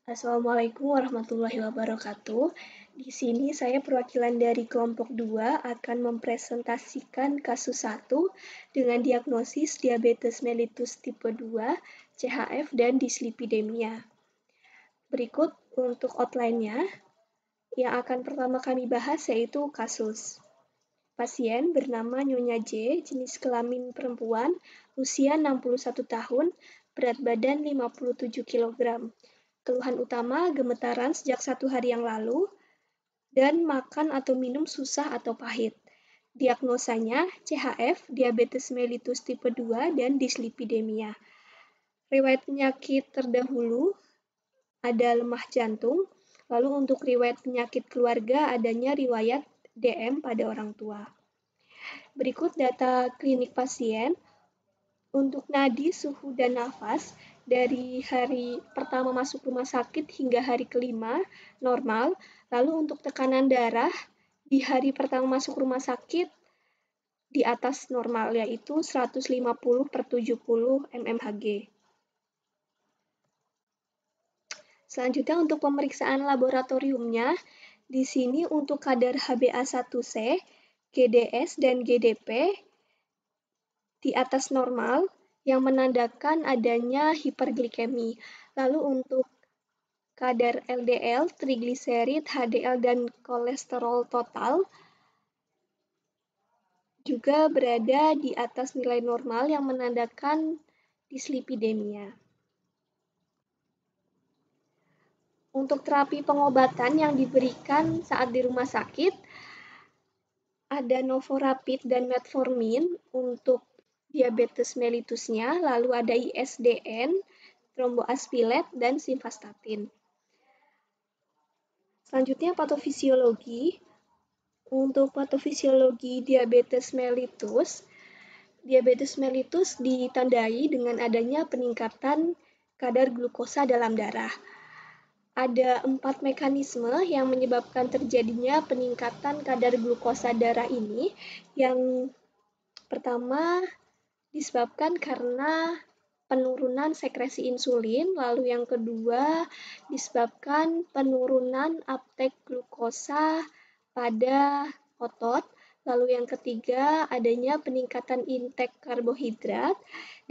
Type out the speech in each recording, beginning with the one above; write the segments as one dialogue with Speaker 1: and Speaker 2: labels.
Speaker 1: Assalamualaikum warahmatullahi wabarakatuh. Di sini saya perwakilan dari kelompok 2 akan mempresentasikan kasus 1 dengan diagnosis diabetes mellitus tipe 2, CHF, dan dislipidemia. Berikut untuk outline-nya. Yang akan pertama kami bahas yaitu kasus. Pasien bernama Nyonya J, jenis kelamin perempuan, usia 61 tahun, berat badan 57 kg. Keluhan utama gemetaran sejak 1 hari yang lalu, dan makan atau minum susah atau pahit. Diagnosanya CHF, diabetes mellitus tipe 2, dan dislipidemia. Riwayat penyakit terdahulu ada lemah jantung, lalu untuk riwayat penyakit keluarga adanya riwayat DM pada orang tua. Berikut data klinik pasien. Untuk nadi, suhu, dan nafas, dari hari pertama masuk rumah sakit hingga hari kelima, normal. Lalu untuk tekanan darah, di hari pertama masuk rumah sakit, di atas normal, yaitu 150/70 mmHg. Selanjutnya untuk pemeriksaan laboratoriumnya, di sini untuk kadar HbA1c, GDS, dan GDP di atas normal yang menandakan adanya hiperglikemi. Lalu untuk kadar LDL, trigliserid, HDL, dan kolesterol total juga berada di atas nilai normal yang menandakan dislipidemia. Untuk terapi pengobatan yang diberikan saat di rumah sakit, ada Novorapid dan Metformin untuk diabetes mellitusnya, lalu ada ISDN, tromboaspilat, dan simvastatin. Selanjutnya patofisiologi. Untuk patofisiologi diabetes mellitus ditandai dengan adanya peningkatan kadar glukosa dalam darah. Ada 4 mekanisme yang menyebabkan terjadinya peningkatan kadar glukosa darah ini. Yang pertama disebabkan karena penurunan sekresi insulin, lalu yang kedua disebabkan penurunan uptake glukosa pada otot, lalu yang ketiga adanya peningkatan intake karbohidrat,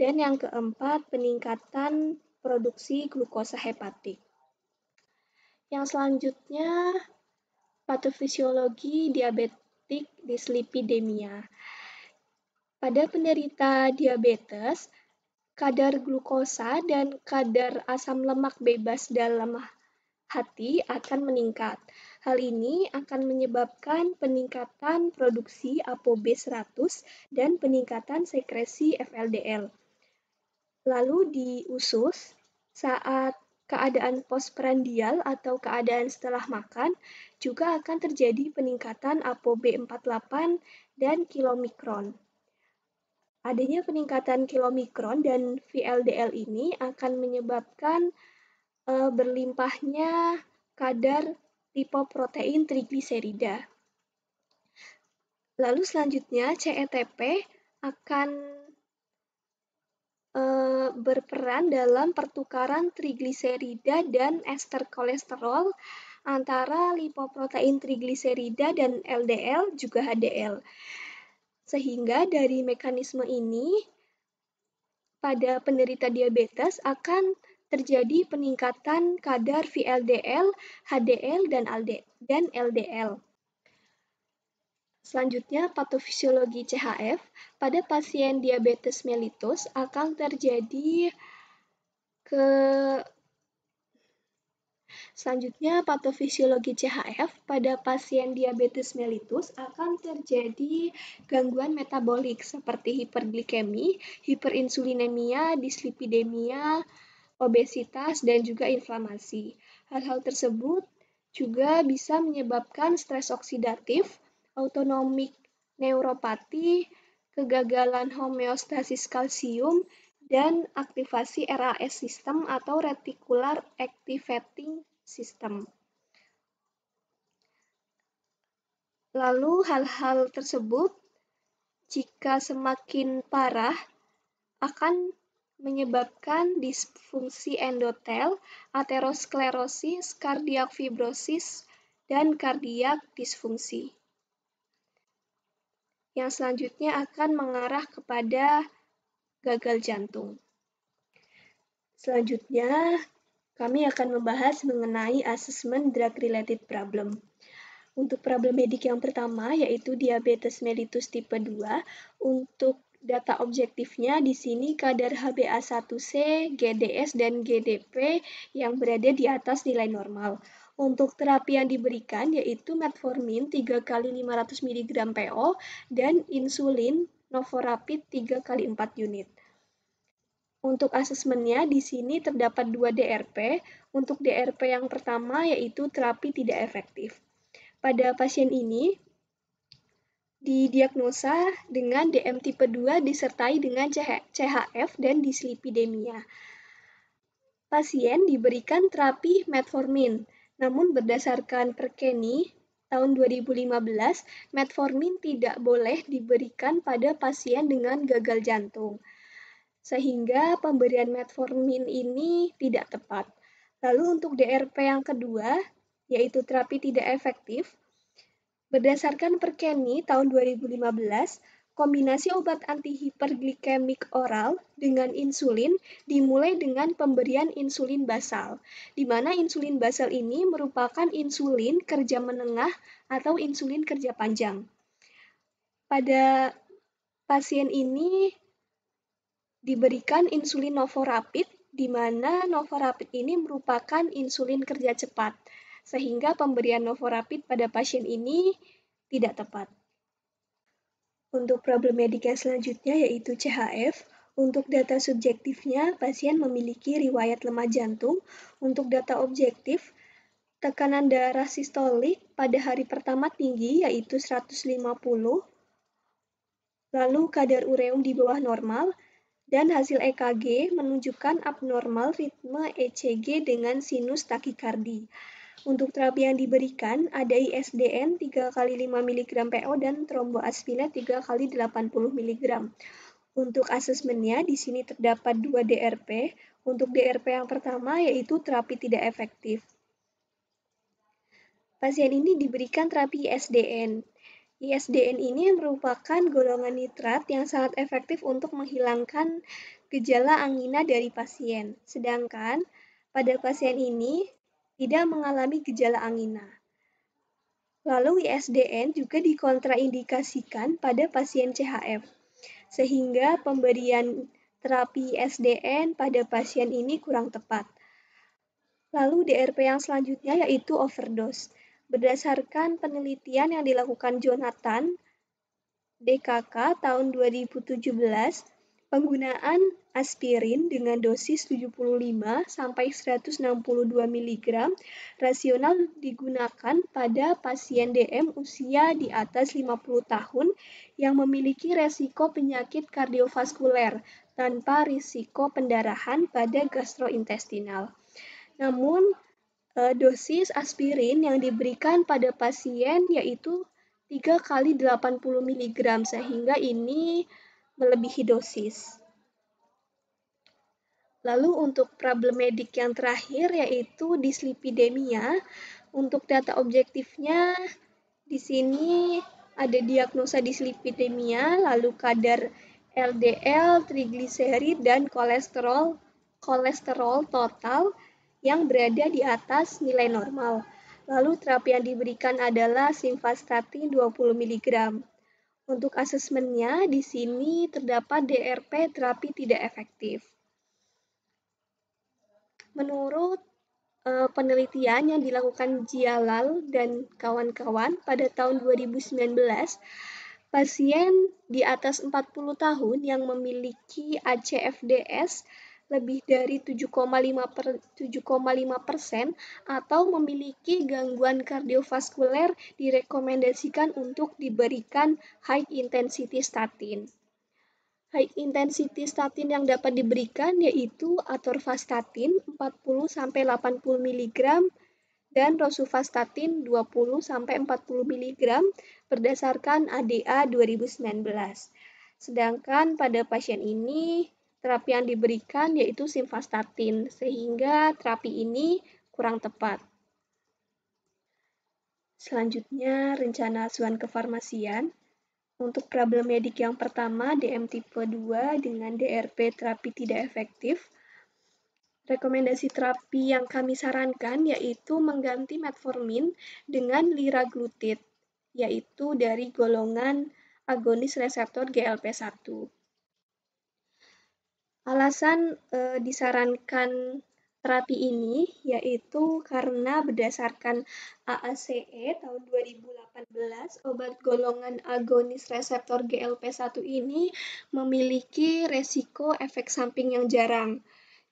Speaker 1: dan yang keempat peningkatan produksi glukosa hepatik. Yang selanjutnya patofisiologi diabetik dislipidemia. Pada penderita diabetes, kadar glukosa dan kadar asam lemak bebas dalam hati akan meningkat. Hal ini akan menyebabkan peningkatan produksi ApoB100 dan peningkatan sekresi FLDL. Lalu di usus, saat keadaan postprandial atau keadaan setelah makan, juga akan terjadi peningkatan ApoB48 dan kilomikron. Adanya peningkatan kilomikron dan VLDL ini akan menyebabkan berlimpahnya kadar lipoprotein trigliserida. Lalu selanjutnya CETP akan berperan dalam pertukaran trigliserida dan ester kolesterol antara lipoprotein trigliserida dan LDL juga HDL. Sehingga dari mekanisme ini pada penderita diabetes akan terjadi peningkatan kadar VLDL, HDL, dan LDL. Selanjutnya, patofisiologi CHF. Pada pasien diabetes mellitus akan terjadi Selanjutnya, patofisiologi CHF pada pasien diabetes mellitus akan terjadi gangguan metabolik seperti hiperglikemi, hiperinsulinemia, dislipidemia, obesitas, dan juga inflamasi. Hal-hal tersebut juga bisa menyebabkan stres oksidatif, autonomic neuropati, kegagalan homeostasis kalsium, dan aktivasi RAS system atau reticular activating system. Lalu hal-hal tersebut jika semakin parah akan menyebabkan disfungsi endotel, aterosklerosis, kardiak fibrosis, dan kardiak disfungsi. Yang selanjutnya akan mengarah kepada gagal jantung. Selanjutnya, kami akan membahas mengenai asesmen drug-related problem. Untuk problem medik yang pertama, yaitu diabetes mellitus tipe 2, untuk data objektifnya di sini kadar HbA1c, GDS, dan GDP yang berada di atas nilai normal. Untuk terapi yang diberikan yaitu metformin 3 kali 500 mg PO dan insulin Novorapid 3 kali 4 unit. Untuk asesmennya di sini terdapat 2 DRP. Untuk DRP yang pertama yaitu terapi tidak efektif. Pada pasien ini didiagnosa dengan DM tipe 2 disertai dengan CHF dan dislipidemia. Pasien diberikan terapi metformin, namun berdasarkan Perkeni tahun 2015, metformin tidak boleh diberikan pada pasien dengan gagal jantung, sehingga pemberian metformin ini tidak tepat. Lalu untuk DRP yang kedua, yaitu terapi tidak efektif, berdasarkan Perkeni tahun 2015, kombinasi obat antihiperglikemik oral dengan insulin dimulai dengan pemberian insulin basal, di mana insulin basal ini merupakan insulin kerja menengah atau insulin kerja panjang. Pada pasien ini diberikan insulin Novorapid, di mana Novorapid ini merupakan insulin kerja cepat, sehingga pemberian Novorapid pada pasien ini tidak tepat. Untuk problem medik yang selanjutnya yaitu CHF, untuk data subjektifnya pasien memiliki riwayat lemah jantung. Untuk data objektif, tekanan darah sistolik pada hari pertama tinggi yaitu 150, lalu kadar ureum di bawah normal, dan hasil EKG menunjukkan abnormal ritme ECG dengan sinus takikardi. Untuk terapi yang diberikan ada ISDN 3 kali 5 mg PO dan tromboaspina 3 kali 80 mg. Untuk asesmennya di sini terdapat 2 DRP. Untuk DRP yang pertama yaitu terapi tidak efektif. Pasien ini diberikan terapi ISDN. ISDN ini merupakan golongan nitrat yang sangat efektif untuk menghilangkan gejala angina dari pasien. Sedangkan pada pasien ini tidak mengalami gejala angina. Lalu ISDN juga dikontraindikasikan pada pasien CHF, sehingga pemberian terapi ISDN pada pasien ini kurang tepat. Lalu DRP yang selanjutnya yaitu overdose. Berdasarkan penelitian yang dilakukan Jonathan DKK tahun 2017, penggunaan aspirin dengan dosis 75 sampai 162 mg rasional digunakan pada pasien DM usia di atas 50 tahun yang memiliki resiko penyakit kardiovaskuler tanpa risiko pendarahan pada gastrointestinal. Namun, dosis aspirin yang diberikan pada pasien yaitu 3 kali 80 mg sehingga ini melebihi dosis. Lalu untuk problem medik yang terakhir yaitu dislipidemia. Untuk data objektifnya di sini ada diagnosa dislipidemia, lalu kadar LDL, trigliserid, dan kolesterol total yang berada di atas nilai normal. Lalu terapi yang diberikan adalah simvastatin 20 mg. Untuk asesmennya, di sini terdapat DRP terapi tidak efektif. Menurut penelitian yang dilakukan Jialal dan kawan-kawan pada tahun 2019, pasien di atas 40 tahun yang memiliki ACFDS lebih dari 7,5% atau memiliki gangguan kardiovaskuler direkomendasikan untuk diberikan high intensity statin. High intensity statin yang dapat diberikan yaitu atorvastatin 40-80 mg dan rosuvastatin 20-40 mg berdasarkan ADA 2019. Sedangkan pada pasien ini terapi yang diberikan yaitu simvastatin, sehingga terapi ini kurang tepat. Selanjutnya, rencana asuhan kefarmasian. Untuk problem medik yang pertama, DM tipe 2 dengan DRP terapi tidak efektif, rekomendasi terapi yang kami sarankan yaitu mengganti metformin dengan liraglutid, yaitu dari golongan agonis reseptor GLP-1. Alasan disarankan terapi ini yaitu karena berdasarkan AACE tahun 2018, obat golongan agonis reseptor GLP-1 ini memiliki resiko efek samping yang jarang.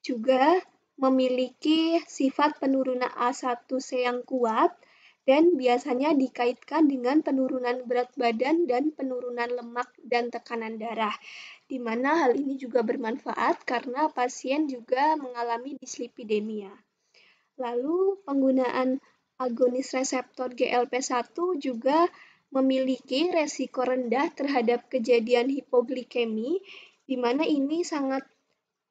Speaker 1: Juga memiliki sifat penurunan A1C yang kuat dan biasanya dikaitkan dengan penurunan berat badan dan penurunan lemak dan tekanan darah, di mana hal ini juga bermanfaat karena pasien juga mengalami dislipidemia. Lalu penggunaan agonis reseptor GLP-1 juga memiliki resiko rendah terhadap kejadian hipoglikemi, di mana ini sangat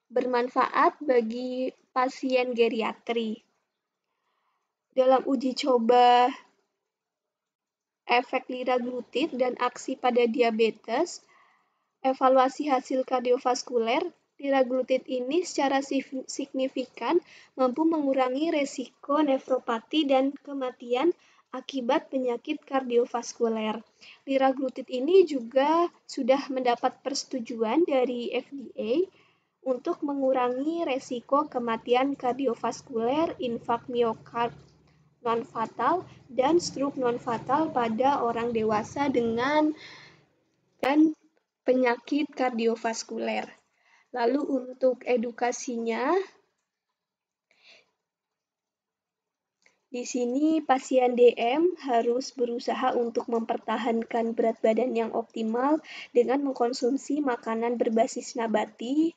Speaker 1: bermanfaat bagi pasien geriatri. Dalam uji coba efek liraglutid dan aksi pada diabetes, evaluasi hasil kardiovaskuler, liraglutid ini secara signifikan mampu mengurangi resiko nefropati dan kematian akibat penyakit kardiovaskuler. Liraglutid ini juga sudah mendapat persetujuan dari FDA untuk mengurangi resiko kematian kardiovaskuler, infak miokard non-fatal, dan stroke non-fatal pada orang dewasa dengan dan penyakit kardiovaskuler. Lalu untuk edukasinya, di sini pasien DM harus berusaha untuk mempertahankan berat badan yang optimal dengan mengkonsumsi makanan berbasis nabati,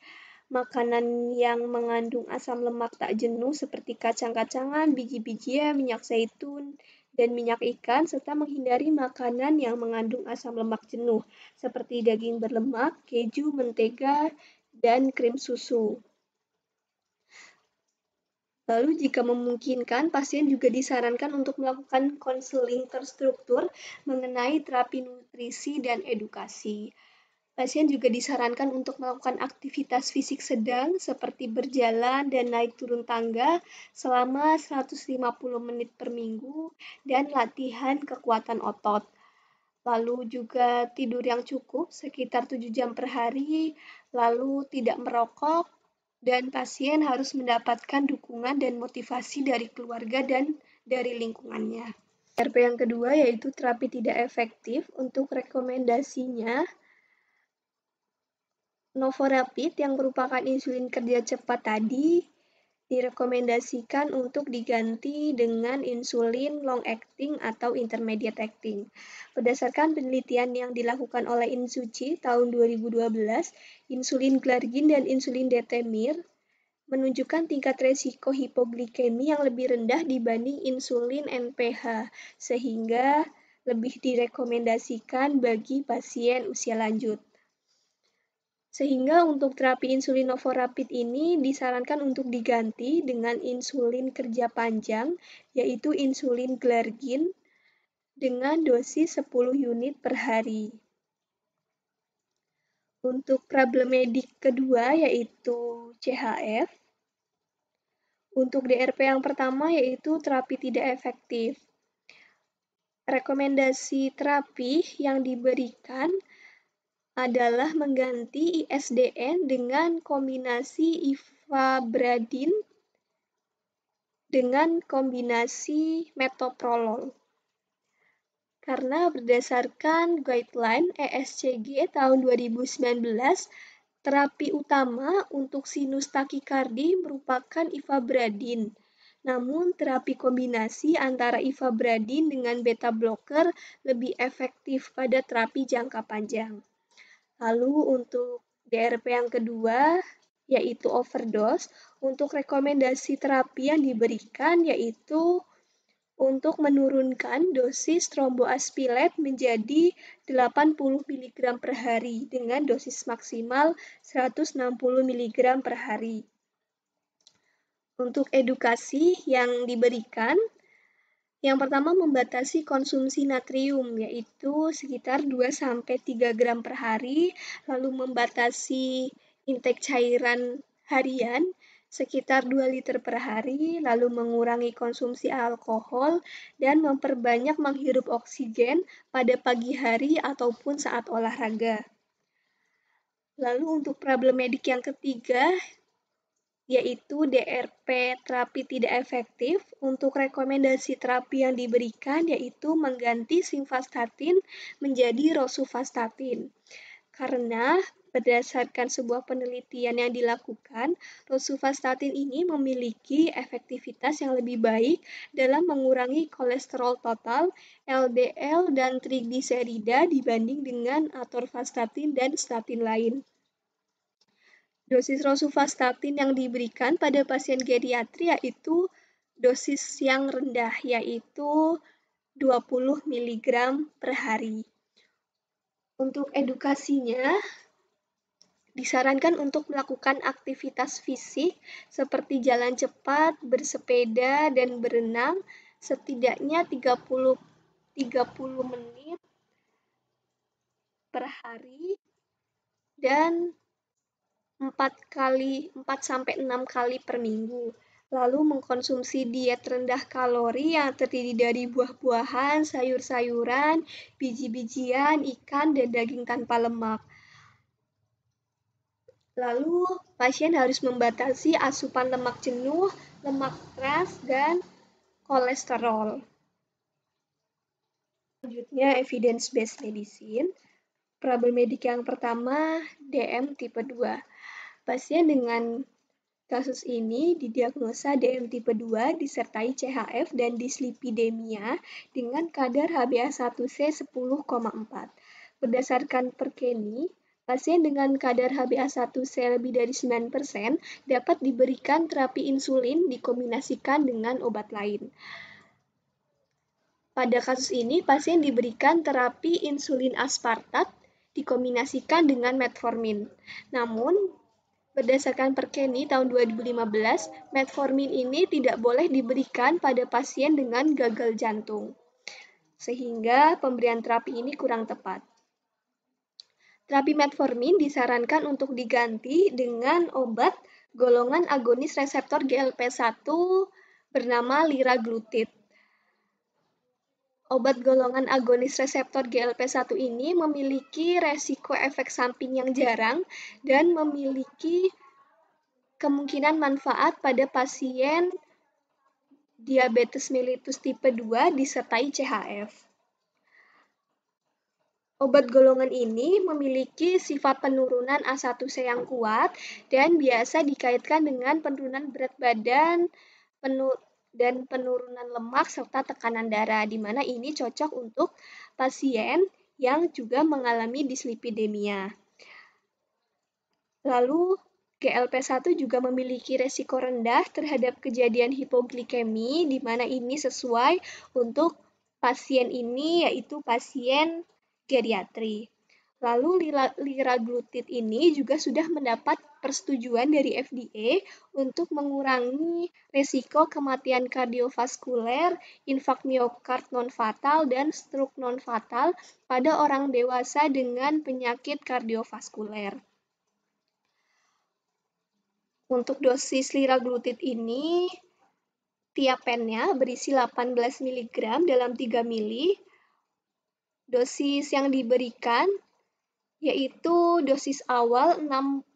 Speaker 1: makanan yang mengandung asam lemak tak jenuh seperti kacang-kacangan, biji-bijian, minyak zaitun, dan minyak ikan, serta menghindari makanan yang mengandung asam lemak jenuh seperti daging berlemak, keju, mentega, dan krim susu. Lalu jika memungkinkan, pasien juga disarankan untuk melakukan konseling terstruktur mengenai terapi nutrisi dan edukasi. Pasien juga disarankan untuk melakukan aktivitas fisik sedang seperti berjalan dan naik turun tangga selama 150 menit per minggu dan latihan kekuatan otot. Lalu juga tidur yang cukup sekitar 7 jam per hari, lalu tidak merokok, dan pasien harus mendapatkan dukungan dan motivasi dari keluarga dan dari lingkungannya. RP yang kedua yaitu terapi tidak efektif. Untuk rekomendasinya, Novorapid yang merupakan insulin kerja cepat tadi direkomendasikan untuk diganti dengan insulin long acting atau intermediate acting. Berdasarkan penelitian yang dilakukan oleh Insuci tahun 2012, insulin glargin dan insulin detemir menunjukkan tingkat resiko hipoglikemi yang lebih rendah dibanding insulin NPH, sehingga lebih direkomendasikan bagi pasien usia lanjut. Sehingga untuk terapi insulin Novorapid ini disarankan untuk diganti dengan insulin kerja panjang, yaitu insulin glargin dengan dosis 10 unit per hari. Untuk problem medik kedua yaitu CHF. Untuk DRP yang pertama yaitu terapi tidak efektif. Rekomendasi terapi yang diberikan adalah mengganti ISDN dengan kombinasi ivabradin dengan kombinasi metoprolol. Karena berdasarkan guideline ESCG tahun 2019, terapi utama untuk sinus takikardi merupakan ivabradin. Namun, terapi kombinasi antara ivabradin dengan beta blocker lebih efektif pada terapi jangka panjang. Lalu untuk DRP yang kedua, yaitu overdose, untuk rekomendasi terapi yang diberikan yaitu untuk menurunkan dosis tromboaspilate menjadi 80 mg per hari dengan dosis maksimal 160 mg per hari. Untuk edukasi yang diberikan, yang pertama membatasi konsumsi natrium, yaitu sekitar 2-3 gram per hari, lalu membatasi intake cairan harian sekitar 2 liter per hari, lalu mengurangi konsumsi alkohol, dan memperbanyak menghirup oksigen pada pagi hari ataupun saat olahraga. Lalu untuk problem medik yang ketiga, yaitu DRP terapi tidak efektif. Untuk rekomendasi terapi yang diberikan yaitu mengganti simvastatin menjadi rosuvastatin. Karena berdasarkan sebuah penelitian yang dilakukan, rosuvastatin ini memiliki efektivitas yang lebih baik dalam mengurangi kolesterol total, LDL, dan trigliserida dibanding dengan atorvastatin dan statin lain. Dosis rosuvastatin yang diberikan pada pasien geriatri yaitu dosis yang rendah, yaitu 20 mg per hari. Untuk edukasinya, disarankan untuk melakukan aktivitas fisik seperti jalan cepat, bersepeda, dan berenang setidaknya 30 menit per hari dan 4-6 kali per minggu. Lalu mengkonsumsi diet rendah kalori yang terdiri dari buah-buahan, sayur-sayuran, biji-bijian, ikan, dan daging tanpa lemak. Lalu pasien harus membatasi asupan lemak jenuh, lemak trans, dan kolesterol. Selanjutnya, evidence-based medicine. Problem medik yang pertama, DM tipe 2. Pasien dengan kasus ini didiagnosa DM tipe 2 disertai CHF dan dislipidemia dengan kadar HbA1c 10,4. Berdasarkan Perkeni, pasien dengan kadar HbA1c lebih dari 9% dapat diberikan terapi insulin dikombinasikan dengan obat lain. Pada kasus ini, pasien diberikan terapi insulin aspartat dikombinasikan dengan metformin. Namun, berdasarkan Perkeni tahun 2015, metformin ini tidak boleh diberikan pada pasien dengan gagal jantung, sehingga pemberian terapi ini kurang tepat. Terapi metformin disarankan untuk diganti dengan obat golongan agonis reseptor GLP-1 bernama liraglutid. Obat golongan agonis reseptor GLP-1 ini memiliki resiko efek samping yang jarang dan memiliki kemungkinan manfaat pada pasien diabetes mellitus tipe 2 disertai CHF. Obat golongan ini memiliki sifat penurunan A1C yang kuat dan biasa dikaitkan dengan penurunan berat badan dan penurunan lemak serta tekanan darah, di mana ini cocok untuk pasien yang juga mengalami dislipidemia. Lalu, GLP-1 juga memiliki resiko rendah terhadap kejadian hipoglikemi, di mana ini sesuai untuk pasien ini, yaitu pasien geriatri. Lalu liraglutid ini juga sudah mendapat persetujuan dari FDA untuk mengurangi risiko kematian kardiovaskuler, infak miokard non-fatal, dan stroke non-fatal pada orang dewasa dengan penyakit kardiovaskuler. Untuk dosis liraglutid ini, tiap pennya berisi 18 mg dalam 3 mili. Dosis yang diberikan yaitu dosis awal 0,6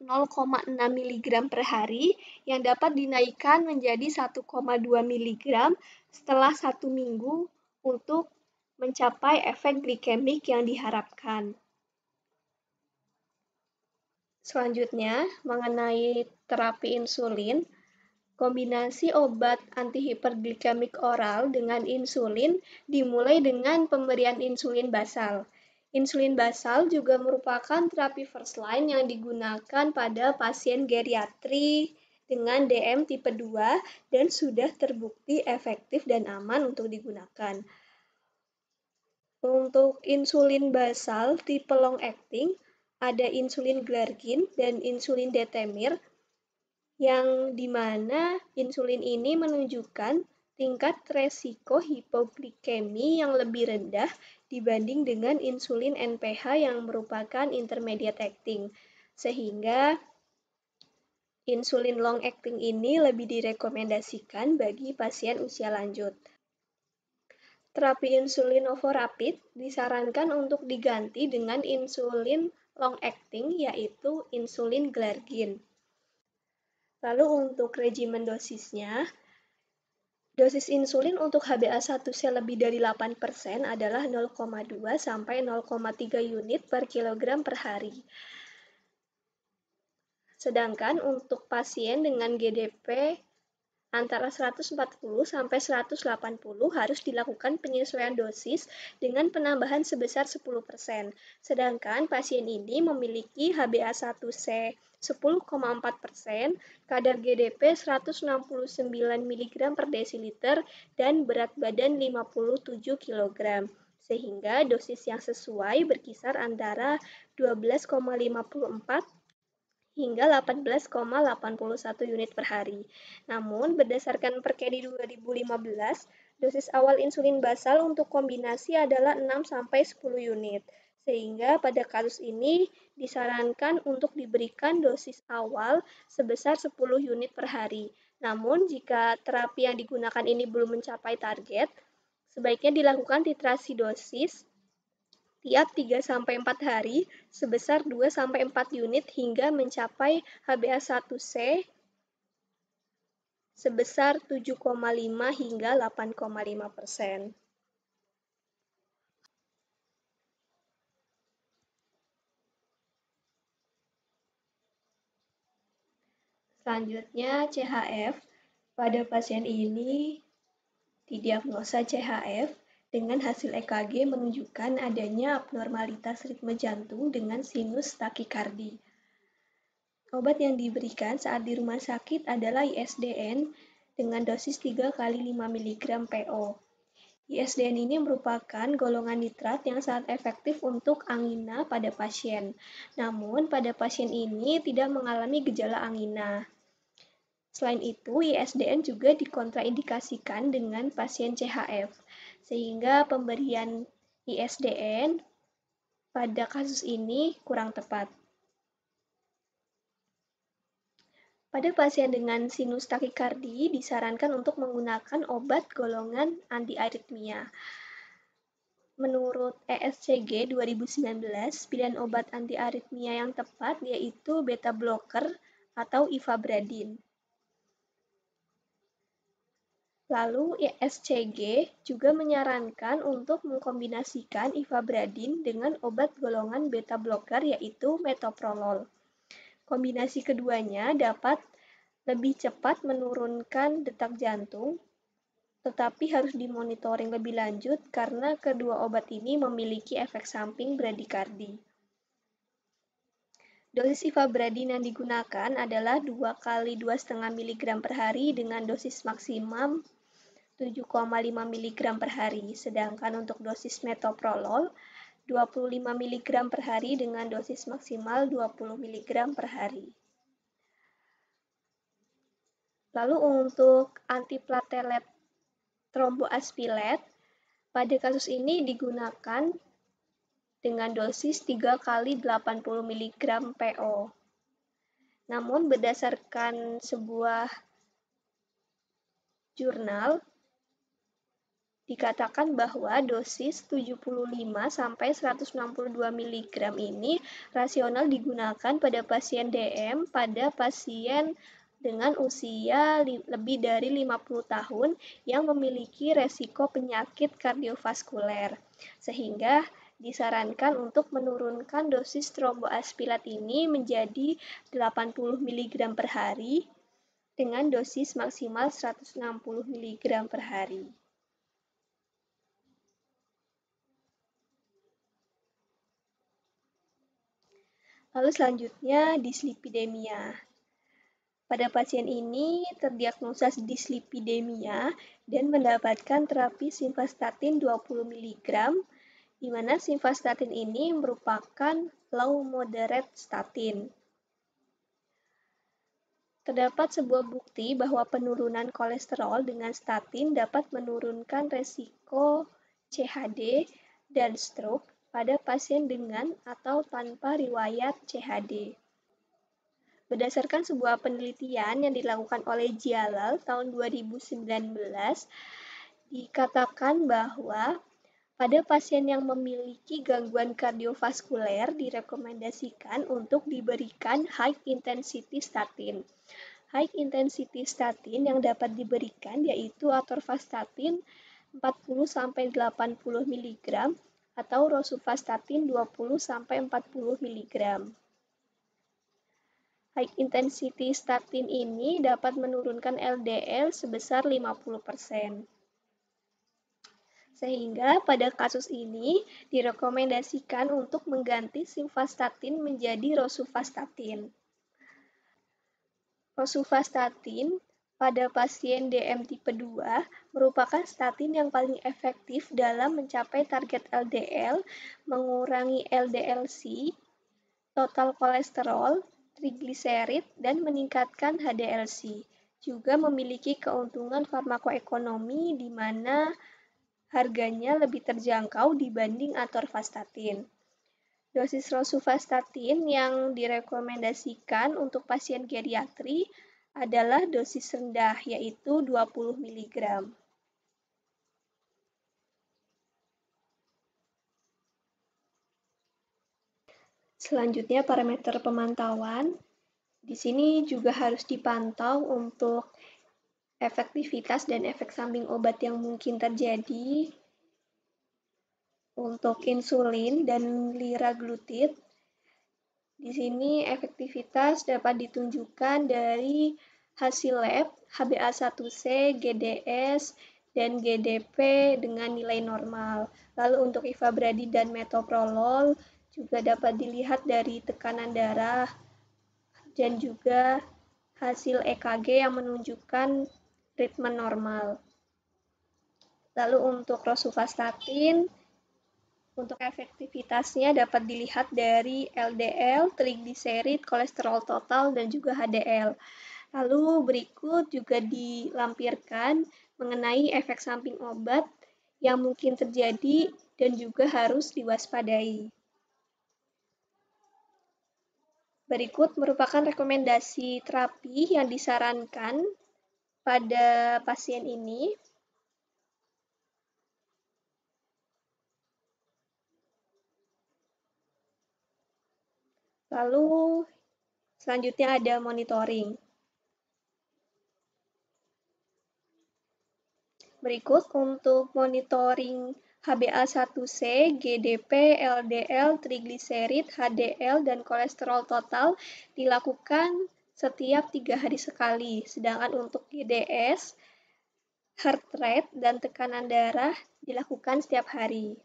Speaker 1: mg per hari yang dapat dinaikkan menjadi 1,2 mg setelah 1 minggu untuk mencapai efek glikemik yang diharapkan. Selanjutnya, mengenai terapi insulin, kombinasi obat antihiperglikemik oral dengan insulin dimulai dengan pemberian insulin basal. Insulin basal juga merupakan terapi first line yang digunakan pada pasien geriatri dengan DM tipe 2 dan sudah terbukti efektif dan aman untuk digunakan. Untuk insulin basal tipe long acting, ada insulin glargin dan insulin detemir, yang dimana insulin ini menunjukkan tingkat resiko hipoglikemi yang lebih rendah dibanding dengan insulin NPH yang merupakan intermediate acting, sehingga insulin long acting ini lebih direkomendasikan bagi pasien usia lanjut. Terapi insulin novorapid disarankan untuk diganti dengan insulin long acting, yaitu insulin glargin. Lalu untuk regimen dosisnya, dosis insulin untuk HbA1c lebih dari 8% adalah 0,2 sampai 0,3 unit per kilogram per hari. Sedangkan untuk pasien dengan GDP antara 140 sampai 180 harus dilakukan penyesuaian dosis dengan penambahan sebesar 10%. Sedangkan pasien ini memiliki HbA1c 10,4%, kadar GDP 169 mg per desiliter, dan berat badan 57 kg. Sehingga dosis yang sesuai berkisar antara 12,54 hingga 18,81 unit per hari. Namun, berdasarkan Perkedi 2015, dosis awal insulin basal untuk kombinasi adalah 6-10 unit. Sehingga pada kasus ini disarankan untuk diberikan dosis awal sebesar 10 unit per hari. Namun, jika terapi yang digunakan ini belum mencapai target, sebaiknya dilakukan titrasi dosis tiap 3-4 hari sebesar 2-4 unit hingga mencapai HbA1c sebesar 7,5 hingga 8,5%. Selanjutnya CHF. Pada pasien ini didiagnosa CHF dengan hasil EKG menunjukkan adanya abnormalitas ritme jantung dengan sinus takikardi. Obat yang diberikan saat di rumah sakit adalah ISDN dengan dosis 3 kali 5 mg PO. ISDN ini merupakan golongan nitrat yang sangat efektif untuk angina pada pasien. Namun, pada pasien ini tidak mengalami gejala angina. Selain itu, ISDN juga dikontraindikasikan dengan pasien CHF, sehingga pemberian ISDN pada kasus ini kurang tepat. Pada pasien dengan sinus takikardi, disarankan untuk menggunakan obat golongan antiaritmia. Menurut ESCG 2019, pilihan obat antiaritmia yang tepat yaitu beta blocker atau ivabradin. Lalu ESCG juga menyarankan untuk mengkombinasikan ivabradin dengan obat golongan beta blocker yaitu metoprolol. Kombinasi keduanya dapat lebih cepat menurunkan detak jantung, tetapi harus dimonitoring lebih lanjut karena kedua obat ini memiliki efek samping bradikardi. Dosis ivabradin yang digunakan adalah 2 kali 2,5 mg per hari dengan dosis maksimum 7,5 mg per hari. Sedangkan untuk dosis metoprolol 25 mg per hari dengan dosis maksimal 20 mg per hari. Lalu untuk antiplatelet tromboaspilat, pada kasus ini digunakan dengan dosis 3 kali 80 mg PO. Namun berdasarkan sebuah jurnal, dikatakan bahwa dosis 75-162 mg ini rasional digunakan pada pasien DM pada pasien dengan usia lebih dari 50 tahun yang memiliki resiko penyakit kardiovaskuler, sehingga disarankan untuk menurunkan dosis tromboaspilat ini menjadi 80 mg per hari dengan dosis maksimal 160 mg per hari. Lalu selanjutnya dislipidemia. Pada pasien ini terdiagnosa dislipidemia dan mendapatkan terapi simvastatin 20 mg, di mana simvastatin ini merupakan low moderate statin. Terdapat sebuah bukti bahwa penurunan kolesterol dengan statin dapat menurunkan resiko CHD dan stroke pada pasien dengan atau tanpa riwayat CHD. Berdasarkan sebuah penelitian yang dilakukan oleh Jalal tahun 2019, dikatakan bahwa pada pasien yang memiliki gangguan kardiovaskuler direkomendasikan untuk diberikan high intensity statin. High intensity statin yang dapat diberikan yaitu atorvastatin 40-80 mg atau rosuvastatin 20-40 mg. High intensity statin ini dapat menurunkan LDL sebesar 50%. Sehingga pada kasus ini direkomendasikan untuk mengganti simvastatin menjadi rosuvastatin. Rosuvastatin pada pasien DM tipe 2 merupakan statin yang paling efektif dalam mencapai target LDL, mengurangi LDL-C, total kolesterol, trigliserid, dan meningkatkan HDL-C. Juga memiliki keuntungan farmakoekonomi di mana harganya lebih terjangkau dibanding atorvastatin. Dosis rosuvastatin yang direkomendasikan untuk pasien geriatri adalah dosis rendah, yaitu 20 mg. Selanjutnya, parameter pemantauan. Di sini juga harus dipantau untuk efektivitas dan efek samping obat yang mungkin terjadi. Untuk insulin dan liraglutid, di sini efektivitas dapat ditunjukkan dari hasil lab HbA1c, GDS, dan GDP dengan nilai normal. Lalu untuk ivabradin dan metoprolol juga dapat dilihat dari tekanan darah dan juga hasil EKG yang menunjukkan ritme normal. Lalu untuk rosuvastatin, untuk efektivitasnya dapat dilihat dari LDL, trigliserid, kolesterol total, dan juga HDL. Lalu berikut juga dilampirkan mengenai efek samping obat yang mungkin terjadi dan juga harus diwaspadai. Berikut merupakan rekomendasi terapi yang disarankan pada pasien ini. Lalu selanjutnya ada monitoring. Berikut untuk monitoring HbA1c, GDP, LDL, trigliserid, HDL, dan kolesterol total dilakukan setiap 3 hari sekali. Sedangkan untuk GDS, heart rate, dan tekanan darah dilakukan setiap hari.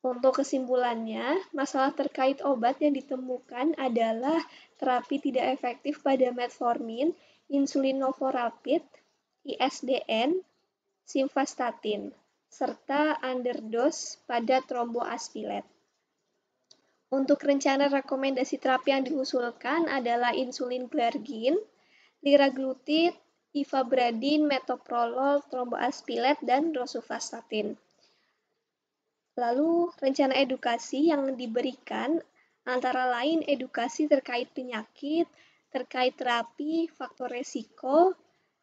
Speaker 1: Untuk kesimpulannya, masalah terkait obat yang ditemukan adalah terapi tidak efektif pada metformin, insulin novorapid, ISDN, simvastatin, serta underdose pada tromboaspilet. Untuk rencana rekomendasi terapi yang diusulkan adalah insulin glargin, liraglutid, ivabradin, metoprolol, tromboaspilet, dan rosuvastatin. Lalu, rencana edukasi yang diberikan antara lain edukasi terkait penyakit, terkait terapi, faktor resiko,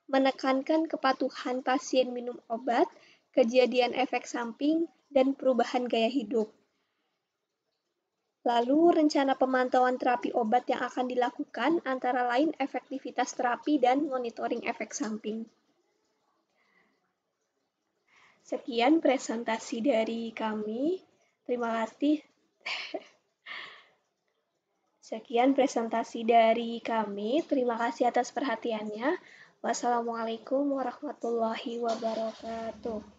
Speaker 1: menekankan kepatuhan pasien minum obat, kejadian efek samping, dan perubahan gaya hidup. Lalu, rencana pemantauan terapi obat yang akan dilakukan antara lain efektivitas terapi dan monitoring efek samping. Sekian presentasi dari kami. Terima kasih. Sekian presentasi dari kami. Terima kasih atas perhatiannya. Wassalamualaikum warahmatullahi wabarakatuh.